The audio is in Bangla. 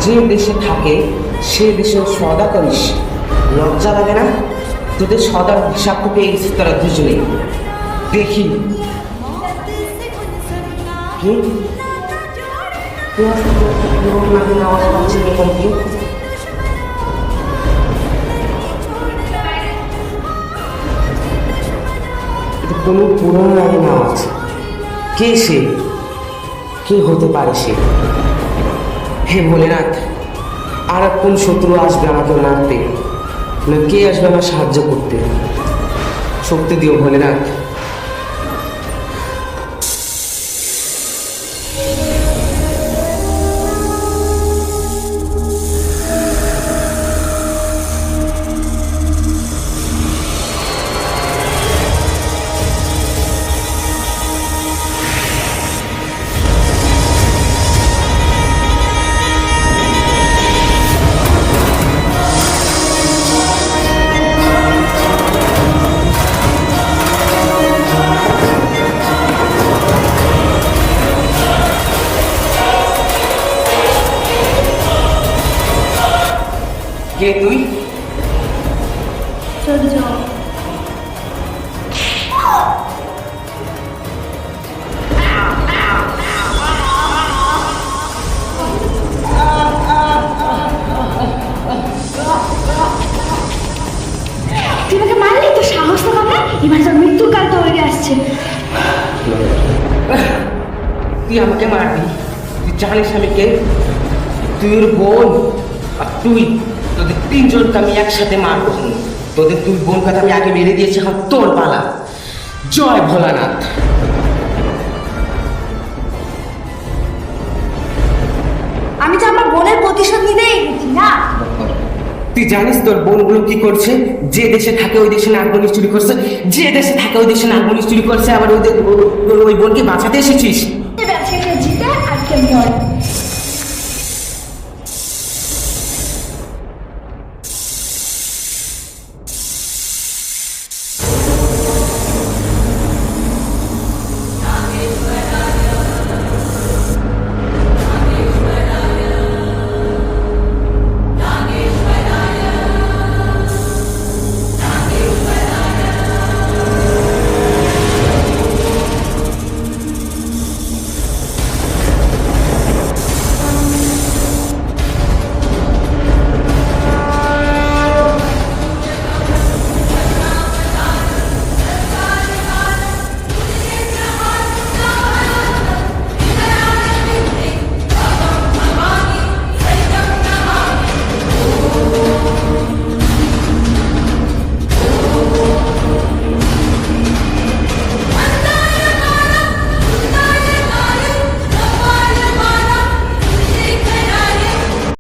যে দেশে থাকে সে দেশের সদা করিস, লজ্জা লাগে না? তোদের সদার হিসাব তো পেয়ে গেছিস তোরা দুজনে। দেখি কি আওয়াজ পাচ্ছি এরকম কি? কোনো পুরনো নামের আওয়াজ। কে সে? কে হতে পারে সে? হে ভোলেনাথ, আর কোন শত্রু আসবে আমাকে মারতে, না কে আসবে আমার সাহায্য করতে? শক্তি দিও ভোলেনাথ। কে তুই? সূর্য। তুই আমাকে মারলি, তো সাহস তো কম না? এবার তোর মৃত্যুর কাল তৈরি আসছে। তুই আমাকে মারবি? তুই জানিস আমি কে? তুই ওর বোন, আর তুই তোদের তিনজনকে আমি একসাথে মারবো। তোদের তুই বোনকে আমি আগে মেরে দিয়েছি, এখন তোর পালা। জয় ভোলানাথ। আমি তো আমার বোনের প্রতিশোধ নিতেই গেছি না। তুই জানিস তোর বোনগুলো কি করছে? যে দেশে থাকে ওই দেশে নাগমণি চুরি করছে, যে দেশে থাকে ওই দেশে নাগমণি চুরি করছে, আবার ওই বোনকে বাঁচাতে এসেছিস। ব্যবসাকে জিতে আজকে মর।